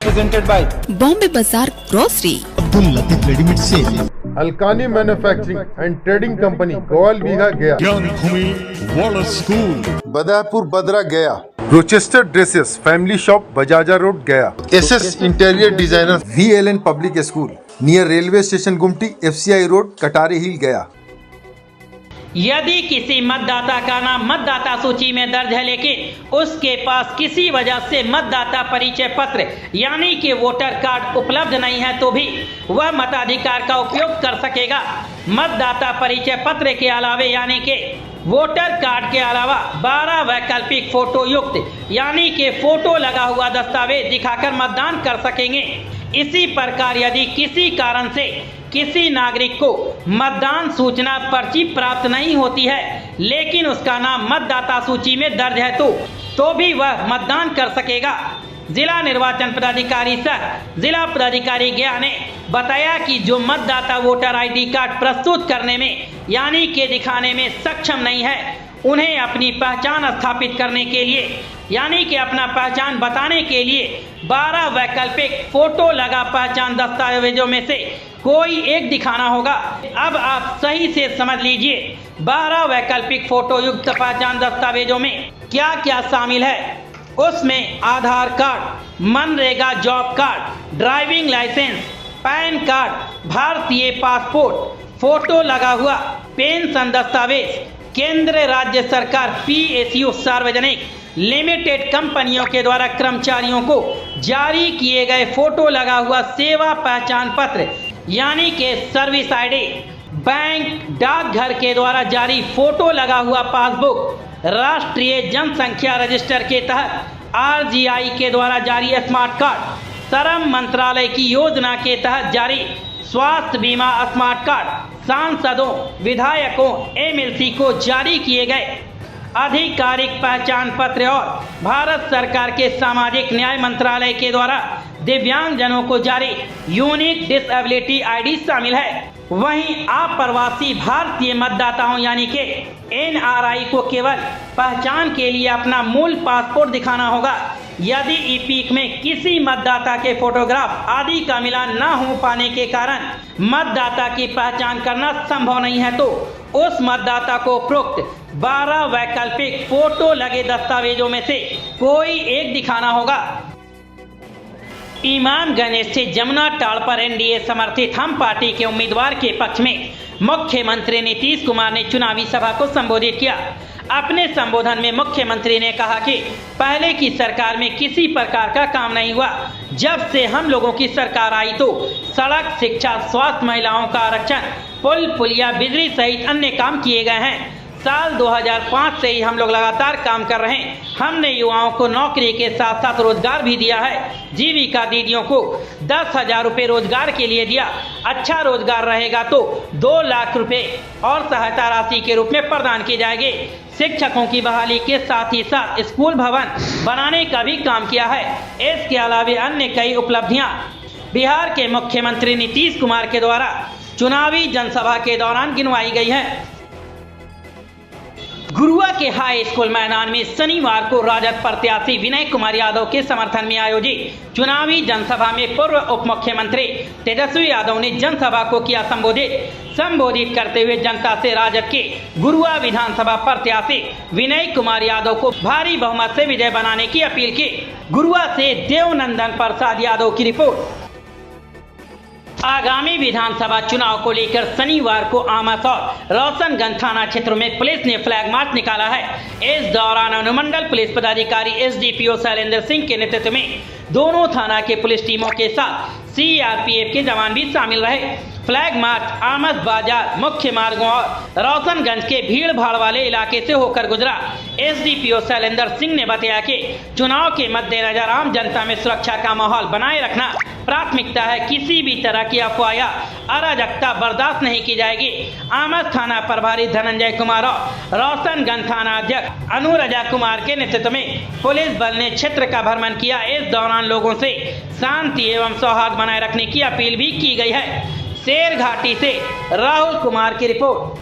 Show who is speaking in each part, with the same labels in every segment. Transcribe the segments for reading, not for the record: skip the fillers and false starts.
Speaker 1: presented by
Speaker 2: Bombay Bazaar Grocery,
Speaker 3: Abdul Latif readymade sale,
Speaker 4: Alkani manufacturing and trading company Gowal Bigha Gaya,
Speaker 3: Gyan भूमि वाला school,
Speaker 4: Badapur Badra Gaya, Rochester dresses family shop Bajaja road Gaya, SS interior designer, VLN public school near railway station Gumti, FCI road Katari hill गया।
Speaker 5: यदि किसी मतदाता का नाम मतदाता सूची में दर्ज है लेकिन उसके पास किसी वजह से मतदाता परिचय पत्र यानी कि वोटर कार्ड उपलब्ध नहीं है तो भी वह मताधिकार का उपयोग कर सकेगा। मतदाता परिचय पत्र के अलावे यानी कि वोटर कार्ड के अलावा 12 वैकल्पिक फोटो युक्त यानी कि फोटो लगा हुआ दस्तावेज दिखाकर मतदान कर सकेंगे। इसी प्रकार यदि किसी कारण से किसी नागरिक को मतदान सूचना पर्ची प्राप्त नहीं होती है लेकिन उसका नाम मतदाता सूची में दर्ज है तो भी वह मतदान कर सकेगा। जिला निर्वाचन पदाधिकारी सह जिला पदाधिकारी गया ने बताया कि जो मतदाता वोटर ID कार्ड प्रस्तुत करने में यानी कि दिखाने में सक्षम नहीं है उन्हें अपनी पहचान स्थापित करने के लिए यानी कि अपना पहचान बताने के लिए 12 वैकल्पिक फोटो लगा पहचान दस्तावेजों में से कोई एक दिखाना होगा। अब आप सही से समझ लीजिए 12 वैकल्पिक फोटो युक्त पहचान दस्तावेजों में क्या क्या शामिल है। उसमें Aadhaar card, MNREGA job card, driving licence, PAN card, भारतीय पासपोर्ट, फोटो लगा हुआ पेंशन दस्तावेज, केंद्र राज्य सरकार PSU सार्वजनिक लिमिटेड कंपनियों के द्वारा कर्मचारियों को जारी किए गए फोटो लगा हुआ सेवा पहचान पत्र यानी कि सर्विस ID, बैंक डाकघर के द्वारा जारी फोटो लगा हुआ पासबुक, राष्ट्रीय जनसंख्या रजिस्टर के तहत RGI के द्वारा जारी स्मार्ट कार्ड, श्रम मंत्रालय की योजना के तहत जारी स्वास्थ्य बीमा स्मार्ट कार्ड, सांसदों विधायकों MLC को जारी किए गए आधिकारिक पहचान पत्र और भारत सरकार के सामाजिक न्याय मंत्रालय के द्वारा दिव्यांगजनों को जारी यूनिक डिसेबिलिटी ID शामिल है। वहीं अप्रवासी भारतीय मतदाताओं यानी कि NRI को केवल पहचान के लिए अपना मूल पासपोर्ट दिखाना होगा। यदि EPIC में किसी मतदाता के फोटोग्राफ आदि का मिलान न हो पाने के कारण मतदाता की पहचान करना संभव नहीं है तो उस मतदाता को उपरोक्त 12 वैकल्पिक फोटो लगे दस्तावेजों में से कोई एक दिखाना होगा। इमामगंज स्थित जमुना टाड़ पर NDA समर्थित हम पार्टी के उम्मीदवार के पक्ष में मुख्यमंत्री नीतीश कुमार ने चुनावी सभा को संबोधित किया। अपने संबोधन में मुख्यमंत्री ने कहा कि पहले की सरकार में किसी प्रकार का काम नहीं हुआ। जब से हम लोगों की सरकार आई तो सड़क, शिक्षा, स्वास्थ्य, महिलाओं का आरक्षण, पुल पुलिया, बिजली सहित अन्य काम किए गए हैं। साल 2005 से ही हम लोग लगातार काम कर रहे हैं। हमने युवाओं को नौकरी के साथ साथ रोजगार भी दिया है। जीविका दीदियों को 10,000 रुपये रोजगार के लिए दिया। अच्छा रोजगार रहेगा तो 2 लाख रुपए और सहायता राशि के रूप में प्रदान की जाएगी। शिक्षकों की बहाली के साथ ही साथ स्कूल भवन बनाने का भी काम किया है। इसके अलावा अन्य कई उपलब्धियां बिहार के मुख्यमंत्री नीतीश कुमार के द्वारा चुनावी जनसभा के दौरान गिनवाई गई है। गुरुआ के हाई स्कूल मैदान में शनिवार को राजद प्रत्याशी विनय कुमार यादव के समर्थन में आयोजित चुनावी जनसभा में पूर्व उप मुख्यमंत्री तेजस्वी यादव ने जनसभा को किया संबोधित करते हुए जनता से राजद के गुरुआ विधानसभा प्रत्याशी विनय कुमार यादव को भारी बहुमत से विजय बनाने की अपील की। गुरुआ से देवनंदन प्रसाद यादव की रिपोर्ट। आगामी विधानसभा चुनाव को लेकर शनिवार को आमस और रोशनगंज थाना क्षेत्रों में पुलिस ने फ्लैग मार्च निकाला है। इस दौरान अनुमंडल पुलिस पदाधिकारी SDPO शैलेंद्र सिंह के नेतृत्व में दोनों थाना के पुलिस टीमों के साथ CRPF के जवान भी शामिल रहे। फ्लैग मार्च आमस बाजार मुख्य मार्गों और रोशनगंज के भीड़ भाड़ वाले इलाके से होकर गुजरा। SDPO शैलेंद्र सिंह ने बताया कि चुनाव के मद्देनजर आम जनता में सुरक्षा का माहौल बनाए रखना प्राथमिकता है। किसी भी तरह की अफवाह या अराजकता बर्दाश्त नहीं की जाएगी। आमस थाना प्रभारी धनंजय कुमार और रोशनगंज थाना अध्यक्ष अनुराजा कुमार के नेतृत्व में पुलिस बल ने क्षेत्र का भ्रमण किया। इस दौरान लोगों से शांति एवं सौहार्द बनाए रखने की अपील भी की गई है। शेर घाटी से राहुल कुमार की रिपोर्ट।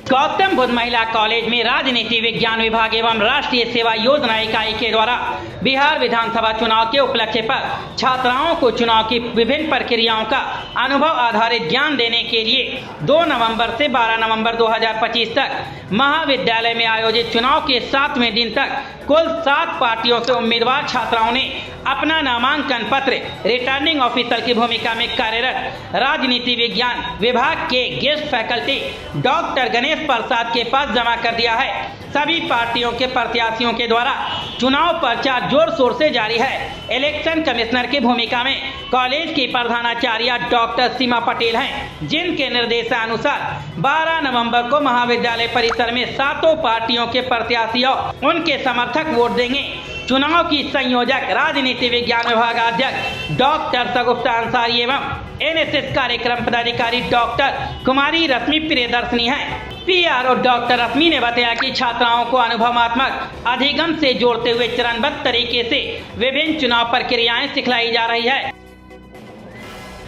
Speaker 5: गौतम बुद्ध महिला कॉलेज में राजनीति विज्ञान विभाग एवं राष्ट्रीय सेवा योजना इकाई के द्वारा बिहार विधानसभा चुनाव के उपलक्ष्य पर छात्राओं को चुनाव की विभिन्न प्रक्रियाओं का अनुभव आधारित ज्ञान देने के लिए 2 नवंबर से 12 नवंबर 2025 तक महाविद्यालय में आयोजित चुनाव के 7वें दिन तक कुल 7 पार्टियों से उम्मीदवार छात्राओं ने अपना नामांकन पत्र रिटर्निंग ऑफिसर की भूमिका में कार्यरत राजनीति विज्ञान विभाग के guest faculty doctor Ganesh Prasad के पास जमा कर दिया है। सभी पार्टियों के प्रत्याशियों के द्वारा चुनाव प्रचार जोर शोर से जारी है। इलेक्शन कमिश्नर की भूमिका में कॉलेज की प्रधानाचार्य डॉक्टर सीमा पटेल हैं, जिनके निर्देशानुसार 12 नवंबर को महाविद्यालय परिसर में 7 पार्टियों के प्रत्याशी और उनके समर्थक वोट देंगे। चुनाव की संयोजक राजनीति विज्ञान विभाग अध्यक्ष डॉक्टर सगुफ्ता अंसारी एवं एनएसएस कार्यक्रम पदाधिकारी डॉक्टर कुमारी रश्मि प्रियदर्शनी हैं। पीआरओ डॉक्टर रश्मि ने बताया कि छात्राओं को अनुभवात्मक अधिगम से जोड़ते हुए चरणबद्ध तरीके से विभिन्न चुनाव प्रक्रियाएं सिखलाई जा रही है।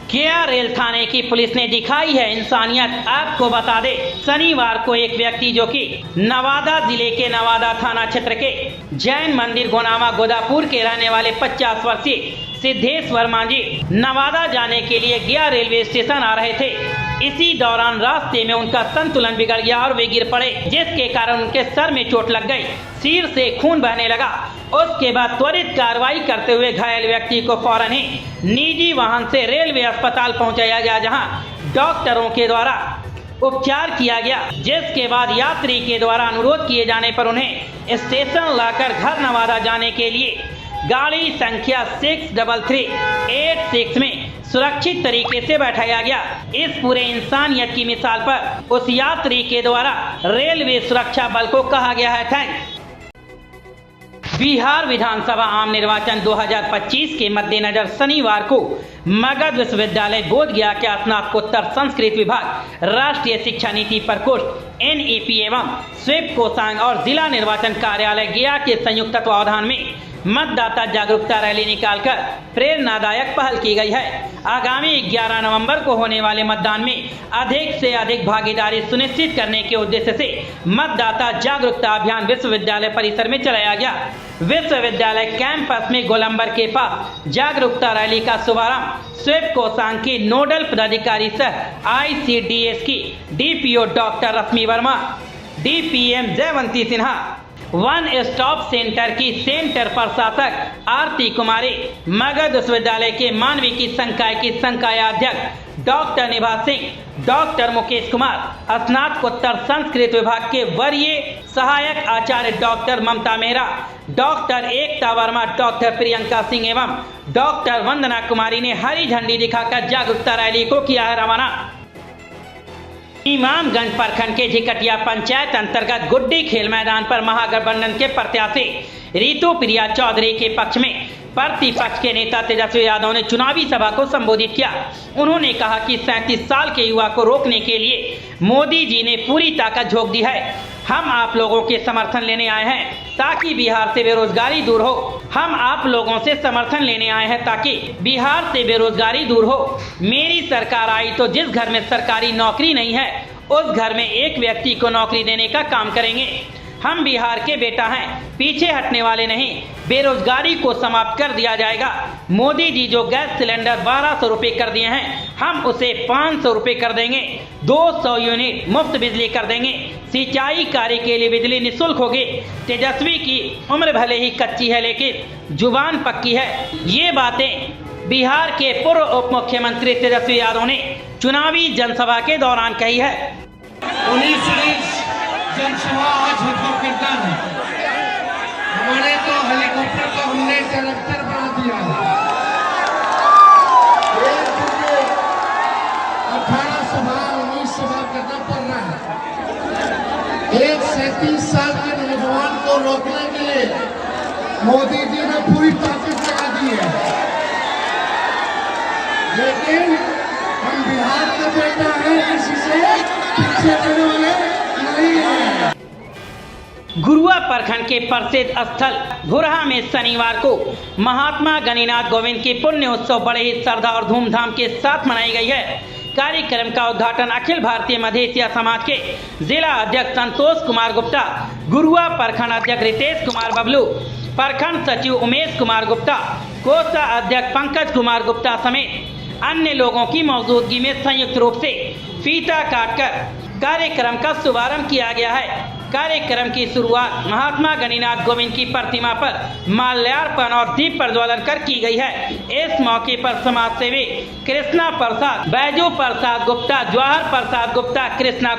Speaker 5: गया रेल थाने की पुलिस ने दिखाई है इंसानियत। आपको बता दे, शनिवार को एक व्यक्ति जो कि नवादा जिले के नवादा थाना क्षेत्र के जैन मंदिर गोनामा गोदापुर के रहने वाले 50 वर्षीय सिद्धेश्वर मांझी नवादा जाने के लिए गया रेलवे स्टेशन आ रहे थे। इसी दौरान रास्ते में उनका संतुलन बिगड़ गया और वे गिर पड़े, जिसके कारण उनके सर में चोट लग गई, सिर से खून बहने लगा। उसके बाद त्वरित कार्रवाई करते हुए घायल व्यक्ति को फौरन ही निजी वाहन से रेलवे अस्पताल पहुंचाया गया, जहां डॉक्टरों के द्वारा उपचार किया गया। जिसके बाद यात्री के द्वारा अनुरोध किए जाने पर उन्हें स्टेशन लाकर घर नवादा जाने के लिए गाड़ी संख्या 63386 में सुरक्षित तरीके से बैठाया गया। इस पूरे इंसानियत की मिसाल पर उस यात्री के द्वारा रेलवे सुरक्षा बल को कहा गया है थैंक्स। बिहार विधानसभा आम निर्वाचन 2025 के मद्देनजर शनिवार को मगध विश्वविद्यालय बोधगया के स्नातकोत्तर संस्कृत विभाग, राष्ट्रीय शिक्षा नीति प्रकोष्ठ NEP एवं स्वीप कोषांग और जिला निर्वाचन कार्यालय गया के संयुक्त तत्वावधान में मतदाता जागरूकता रैली निकालकर प्रेरणादायक पहल की गई है। आगामी 11 नवंबर को होने वाले मतदान में अधिक से अधिक भागीदारी सुनिश्चित करने के उद्देश्य से मतदाता जागरूकता अभियान विश्वविद्यालय परिसर में चलाया गया। विश्वविद्यालय कैंपस में गोलंबर के पास जागरूकता रैली का शुभारंभ स्वीप कोषांग की नोडल पदाधिकारी सह ICDS की DPO doctor Rashmi Verma, DPM Jaywanti Sinha, one stop centre की सेंटर प्रशासक आरती कुमारी, मगध विश्वविद्यालय के मानविकी संकाय की संकाय अध्यक्ष डॉक्टर निभा सिंह, डॉक्टर मुकेश कुमार, स्नातकोत्तर संस्कृत विभाग के वरीय सहायक आचार्य डॉक्टर ममता मेहरा, डॉक्टर एकता वर्मा, डॉक्टर प्रियंका सिंह एवं डॉक्टर वंदना कुमारी ने हरी झंडी दिखाकर जागरूकता रैली को किया है रवाना। इमामगंज प्रखंड के झिकटिया पंचायत अंतर्गत गुड्डी खेल मैदान पर महागठबंधन के प्रत्याशी रितु प्रिया चौधरी के पक्ष में प्रतिपक्ष के नेता तेजस्वी यादव ने चुनावी सभा को संबोधित किया। उन्होंने कहा कि 37 साल के युवा को रोकने के लिए मोदी जी ने पूरी ताकत झोंक दी है। हम आप लोगों के समर्थन लेने आए हैं ताकि बिहार से बेरोजगारी दूर हो। हम आप लोगों से समर्थन लेने आए हैं ताकि बिहार से बेरोजगारी दूर हो। मेरी सरकार आई तो जिस घर में सरकारी नौकरी नहीं है उस घर में एक व्यक्ति को नौकरी देने का काम करेंगे। हम बिहार के बेटा हैं, पीछे हटने वाले नहीं। बेरोजगारी को समाप्त कर दिया जाएगा। मोदी जी जो गैस सिलेंडर 1200 रुपये कर दिए हैं, हम उसे 500 रुपये कर देंगे। 200 यूनिट मुफ्त बिजली कर देंगे। सिंचाई कार्य के लिए बिजली निःशुल्क होगी। तेजस्वी की उम्र भले ही कच्ची है लेकिन जुबान पक्की है। ये बातें बिहार के पूर्व उप मुख्यमंत्री तेजस्वी यादव ने चुनावी जनसभा के दौरान कही है।
Speaker 1: 19 जनसभा आज करता है। हमारे तो हेलीकॉप्टर को हमने ट्रैक्टर बना दिया है। 18 सभा 19 सभा करना पड़ रहा है। एक 37 साल के नौजवान को रोकने के लिए मोदी जी ने पूरी ताकत लगा दी है। लेकिन हम बिहार का बेटा है, किसी से पीछे रहने वाले नहीं है।
Speaker 5: गुरुआ प्रखंड के प्रसिद्ध स्थल भुरहा में शनिवार को महात्मा गणिनाथ गोविंद की पुण्य उत्सव बड़े ही श्रद्धा और धूमधाम के साथ मनाई गई है। कार्यक्रम का उद्घाटन अखिल भारतीय मधेसिया समाज के जिला अध्यक्ष संतोष कुमार गुप्ता, गुरुआ प्रखंड अध्यक्ष रितेश कुमार बबलू, प्रखंड सचिव उमेश कुमार गुप्ता, कोषा अध्यक्ष पंकज कुमार गुप्ता समेत अन्य लोगों की मौजूदगी में संयुक्त रूप से फीता काटकर कार्यक्रम का शुभारंभ किया गया है। कार्यक्रम की शुरुआत महात्मा गणिनाथ गोविंद की प्रतिमा पर माल्यार्पण और दीप प्रज्वलन कर की गई है। इस मौके पर समाज सेवी कृष्णा प्रसाद, बैजू प्रसाद गुप्ता, जवाहर प्रसाद गुप्ता, कृष्णा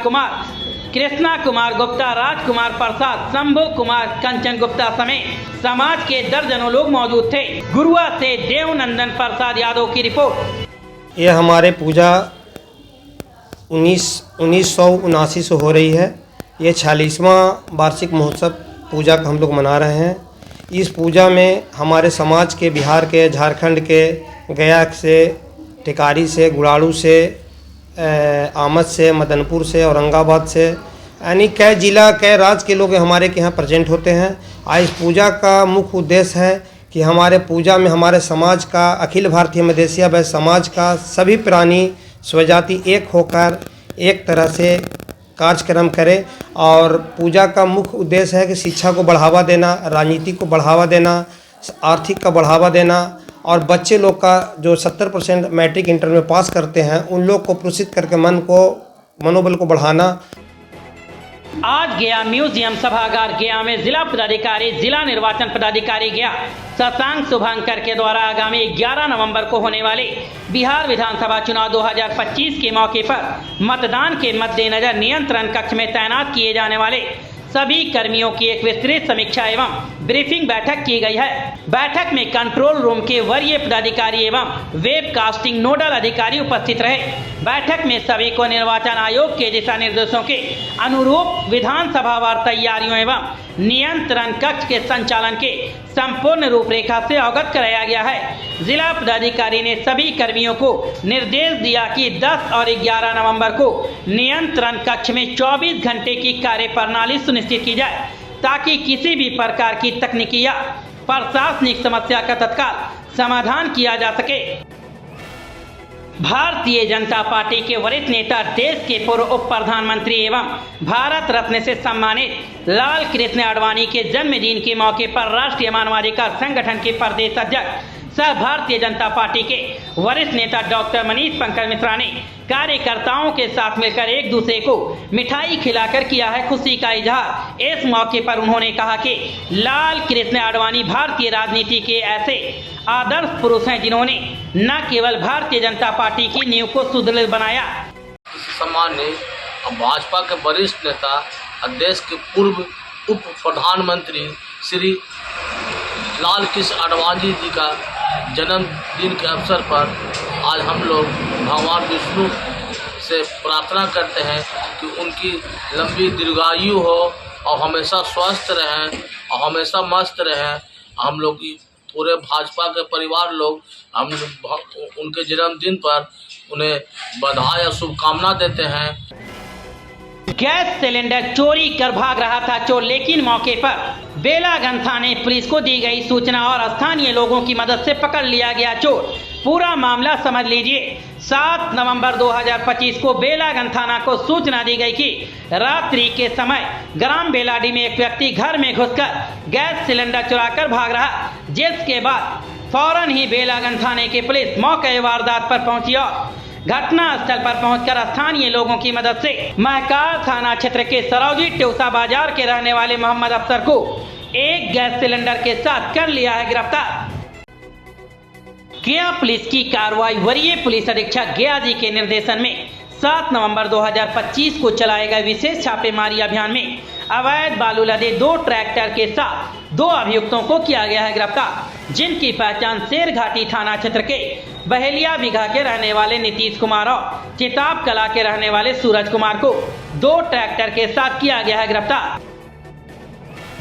Speaker 5: कुमार गुप्ता, राजकुमार प्रसाद, शंभू कुमार, कंचन गुप्ता समेत समाज के दर्जनों लोग मौजूद थे। गुरुआ से देवनंदन प्रसाद यादव की रिपोर्ट।
Speaker 6: यह हमारे पूजा 1979 से हो रही है। ये 46वां वार्षिक महोत्सव पूजा का हम लोग मना रहे हैं। इस पूजा में हमारे समाज के, बिहार के, झारखंड के, गया से, टिकारी से, गुड़ाड़ू से, आमद से, मदनपुर से, औरंगाबाद से, यानी कई जिला, कई राज्य के लोग हमारे के यहाँ प्रेजेंट होते हैं। आज इस पूजा का मुख्य उद्देश्य है कि हमारे पूजा में हमारे समाज का, अखिल भारतीय मधेसिया वैश्य समाज का सभी प्राणी स्वजाति एक होकर एक तरह से कार्यक्रम करें। और पूजा का मुख्य उद्देश्य है कि शिक्षा को बढ़ावा देना, राजनीति को बढ़ावा देना, आर्थिक का बढ़ावा देना, और बच्चे लोग का जो 70% मैट्रिक इंटर में पास करते हैं उन लोग को प्रोत्साहित करके मनोबल को बढ़ाना।
Speaker 5: आज गया म्यूजियम सभागार गया में जिला पदाधिकारी, जिला निर्वाचन पदाधिकारी गया शशांक शुभंकर के द्वारा आगामी 11 नवंबर को होने वाले बिहार विधानसभा चुनाव 2025 के मौके पर मतदान के मद्देनजर नियंत्रण कक्ष में तैनात किए जाने वाले सभी कर्मियों की एक विस्तृत समीक्षा एवं ब्रीफिंग बैठक की गई है। बैठक में कंट्रोल रूम के वरीय पदाधिकारी एवं वेबकास्टिंग नोडल अधिकारी उपस्थित रहे। बैठक में सभी को निर्वाचन आयोग के दिशा निर्देशों के अनुरूप विधानसभावार तैयारियों एवं नियंत्रण कक्ष के संचालन के संपूर्ण रूपरेखा से अवगत कराया गया है। जिला पदाधिकारी ने सभी कर्मियों को निर्देश दिया कि 10 और 11 नवंबर को नियंत्रण कक्ष में 24 घंटे की कार्य प्रणाली सुनिश्चित की जाए ताकि किसी भी प्रकार की तकनीकी या प्रशासनिक समस्या का तत्काल समाधान किया जा सके। भारतीय जनता पार्टी के वरिष्ठ नेता, देश के पूर्व उप प्रधानमंत्री एवं भारत रत्न से सम्मानित लाल कृष्ण आडवाणी के जन्मदिन के मौके पर राष्ट्रीय मानवाधिकार संगठन के प्रदेश अध्यक्ष सह भारतीय जनता पार्टी के वरिष्ठ नेता डॉक्टर मनीष पंकज मिश्रा ने कार्यकर्ताओं के साथ मिलकर एक दूसरे को मिठाई खिलाकर किया है खुशी का इजहार। इस मौके पर उन्होंने कहा कि लाल कृष्ण आडवाणी भारतीय राजनीति के ऐसे आदर्श पुरुष हैं जिन्होंने न केवल भारतीय जनता पार्टी की नींव को सुदृढ़ बनाया।
Speaker 7: सम्मान्य भाजपा के वरिष्ठ नेता और देश के पूर्व उप प्रधानमंत्री श्री लाल कृष्ण आडवाणी जी का जन्मदिन के अवसर पर आज हम लोग भगवान विष्णु से प्रार्थना करते हैं कि उनकी लंबी दीर्घायु हो और हमेशा स्वस्थ रहें और हमेशा मस्त रहें। हम लोग पूरे भाजपा के परिवार लोग हम उनके जन्मदिन पर उन्हें बधाई और शुभकामना देते हैं।
Speaker 5: गैस सिलेंडर चोरी कर भाग रहा था चोर, लेकिन मौके पर बेलागंज थाने पुलिस को दी गई सूचना और स्थानीय लोगों की मदद से पकड़ लिया गया चोर। पूरा मामला समझ लीजिए। 7 नवंबर 2025 को बेलागंज थाना को सूचना दी गई कि रात्रि के समय ग्राम बेलाडी में एक व्यक्ति घर में घुसकर गैस सिलेंडर चुराकर भाग रहा, जिसके बाद फौरन ही बेलागंज थाने की पुलिस मौके वारदात पर पहुंची और घटना स्थल पर पहुंचकर स्थानीय लोगों की मदद से महकार थाना क्षेत्र के सरौजी टेउसा बाजार के रहने वाले मोहम्मद अफसर को एक गैस सिलेंडर के साथ कर लिया है गिरफ्तार। गया पुलिस की कार्रवाई। वरीय पुलिस अधीक्षक गया जी के निर्देशन में 7 नवंबर 2025 को चलाए गए विशेष छापेमारी अभियान में अवैध बालू लदे 2 ट्रैक्टर के साथ 2 अभियुक्तों को किया गया है गिरफ्तार, जिनकी पहचान शेरघाटी थाना क्षेत्र के बहेलिया बिघा के रहने वाले नीतीश कुमार और चिताब कला के रहने वाले सूरज कुमार को 2 ट्रैक्टर के साथ किया गया है गिरफ्तार।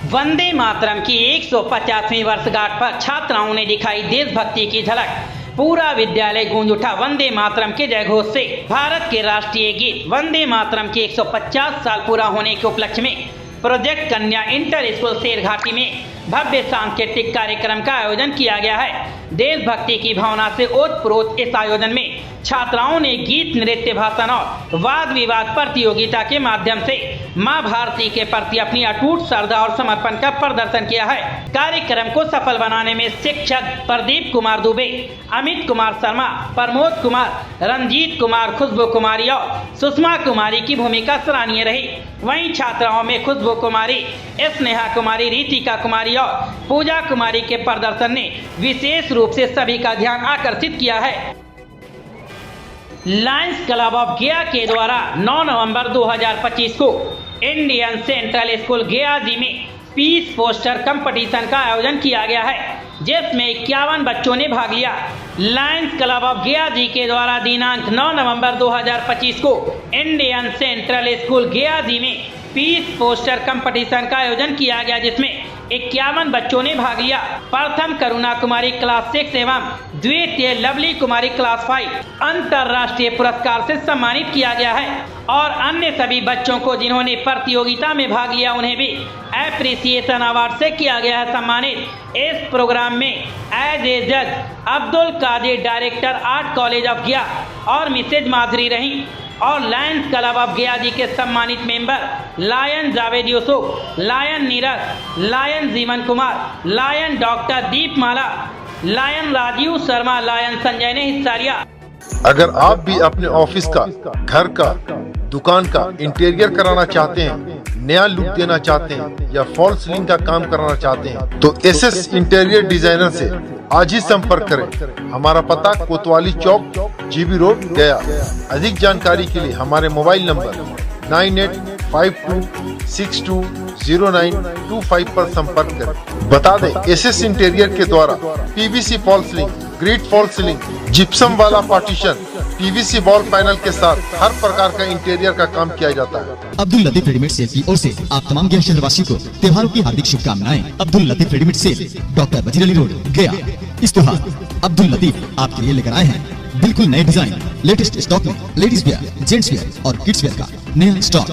Speaker 5: वंदे मातरम की 150वीं वर्षगांठ पर छात्राओं ने दिखाई देशभक्ति की झलक। पूरा विद्यालय गूंज उठा वंदे मातरम के जयघोष से। भारत के राष्ट्रीय गीत वंदे मातरम के 150 साल पूरा होने के उपलक्ष्य में प्रोजेक्ट कन्या इंटर स्कूल शेरघाटी में भव्य सांस्कृतिक कार्यक्रम का आयोजन किया गया है। देशभक्ति की भावना से ओतप्रोत इस आयोजन में छात्राओं ने गीत, नृत्य, भाषण और वाद विवाद प्रतियोगिता के माध्यम से मां भारती के प्रति अपनी अटूट श्रद्धा और समर्पण का प्रदर्शन किया है। कार्यक्रम को सफल बनाने में शिक्षक प्रदीप कुमार दुबे, अमित कुमार शर्मा, प्रमोद कुमार, रंजीत कुमार, खुशबू कुमारी और सुषमा कुमारी की भूमिका सराहनीय रही। वहीं छात्राओं में खुशबू कुमारी, स्नेहा कुमारी, रितिका कुमारी और पूजा कुमारी के प्रदर्शन ने विशेष रूप से सभी का ध्यान आकर्षित किया है। लायंस क्लब ऑफ गया के द्वारा 9 नवंबर 2025 को इंडियन सेंट्रल स्कूल गया जी में पीस पोस्टर कंपटीशन का आयोजन किया गया है, जिसमें 51 बच्चों ने भाग लिया। लायंस क्लब ऑफ गया जी के द्वारा दिनांक 9 नवंबर 2025 को इंडियन सेंट्रल स्कूल गया जी में पीस पोस्टर कंपटीशन का आयोजन किया गया, जिसमें 51 बच्चों ने भाग लिया। प्रथम करुणा कुमारी क्लास 6 एवं द्वितीय लवली कुमारी क्लास 5 अंतर्राष्ट्रीय पुरस्कार से सम्मानित किया गया है और अन्य सभी बच्चों को जिन्होंने प्रतियोगिता में भाग लिया उन्हें भी एप्रिसिएशन अवार्ड से किया गया है सम्मानित। इस प्रोग्राम में एज ए जज Abdul Qadir, director art college of Gaya और मिसेज माधुरी रही और लायंस क्लब ऑफ गया जी के सम्मानित member lion Javed Yusuf, lion Neeraj, lion Jeevan Kumar, lion doctor Deepmala, lion Rajiv Sharma, lion Sanjay ने हिस्सा लिया।
Speaker 4: अगर आप भी अपने ऑफिस का, घर का, दुकान का इंटीरियर कराना चाहते हैं, नया लुक देना चाहते हैं या फॉल सीलिंग का काम कराना चाहते हैं तो एसएस इंटीरियर डिजाइनर से आज ही संपर्क करें। हमारा पता कोतवाली चौक, जीबी रोड, गया। अधिक जानकारी के लिए हमारे मोबाइल नंबर 9852620925 पर संपर्क करें। बता दें, एसएस इंटीरियर के द्वारा PVC fall ceiling, grid fall ceiling, gypsum वाला पार्टीशन, पीवीसी वॉल पैनल के साथ हर प्रकार का इंटीरियर का काम किया जाता है।
Speaker 3: अब्दुल लतीफ रेडीमेड सेल की ओर से आप तमाम गया शहरवासियों को त्योहारों की हार्दिक शुभकामनाएं। Abdul Latif readymade sale, doctor Wazir Ali road, गया। इस त्योहार अब्दुल लतीफ आपके लिए लेकर आए हैं बिल्कुल नए डिजाइन, लेटेस्ट स्टॉक में लेडीज वेयर, जेंट्स वेयर और किड्स वेयर का नया स्टॉक।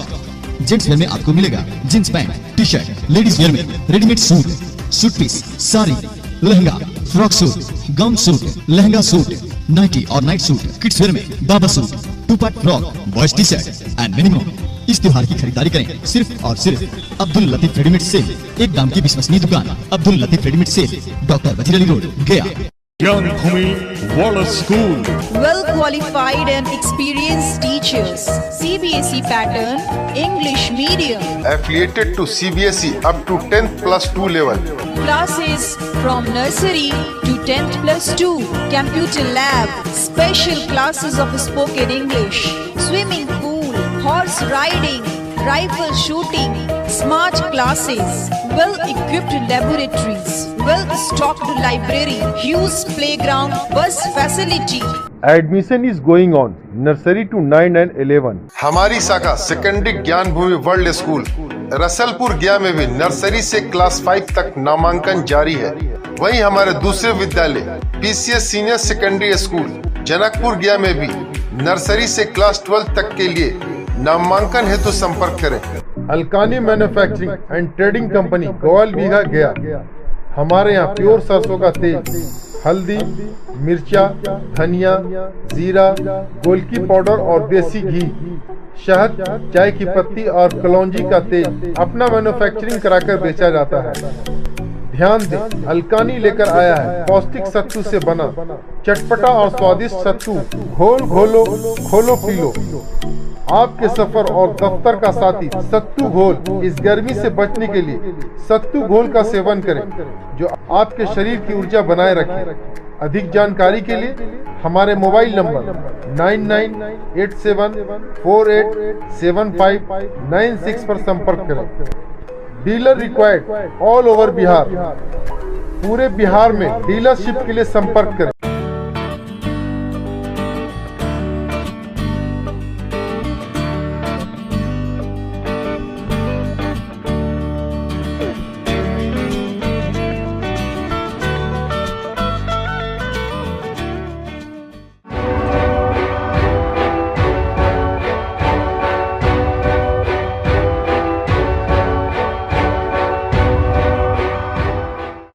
Speaker 3: जेंट्स वेयर में आपको मिलेगा jeans pant, T shirt. Ladies wear में readymade suit, suit piece, sari, lehenga, frock suit, gown suit, lehenga suit, nightie और नाइट सूट। किड्स वेयर में baba suit, 2 part frock, boys T shirt and many more. इस त्योहार की खरीदारी करें सिर्फ और सिर्फ अब्दुल लतीफ रेडीमेड सेल, एक दाम की विश्वसनीय दुकान। Abdul Latif readymade sale, doctor Wazir Ali road, Gaya. Gyan भूमि वाला school,
Speaker 2: Well qualified and experienced teachers. CBSE pattern, English medium.
Speaker 4: Affiliated to CBSE up to 10+2 level.
Speaker 2: Classes from nursery to 10+2. Computer lab. Special classes of spoken English. Swimming pool. Horse riding. Rifle shooting. Smart classes. Well-equipped laboratories. Well-stocked library. Huge playground. Bus facility.
Speaker 4: Admission is going on nursery to 9 and 11. हमारी शाखा secondary ज्ञान भूमि world school Rasalpur गया में भी nursery से class 5 तक नामांकन जारी है। वहीं हमारे दूसरे विद्यालय PCS senior secondary school Janakpur गया में भी नर्सरी से क्लास 12 तक के लिए नामांकन हेतु संपर्क करें। Alkani manufacturing and trading company Gowal Bigha Gaya. हमारे यहाँ प्योर सरसों का तेल, हल्दी, मिर्चा, धनिया, जीरा, गोलकी पाउडर और देसी घी, शहद, चाय की पत्ती और कलौंजी का तेल अपना मैन्युफैक्चरिंग कराकर बेचा जाता है। ध्यान दें, अलकानी लेकर आया है पौष्टिक सत्तू से बना चटपटा और स्वादिष्ट सत्तू। घोल घोलो, खोलो पी लो। आपके सफर और दफ्तर का साथी सत्तू घोल। इस गर्मी से बचने के लिए सत्तू घोल का सेवन करें जो आपके शरीर की ऊर्जा बनाए रखे। अधिक जानकारी के लिए हमारे मोबाइल नंबर 9987487596 पर संपर्क करें। Dealer required all over Bihar. पूरे बिहार में डीलरशिप के लिए संपर्क करें।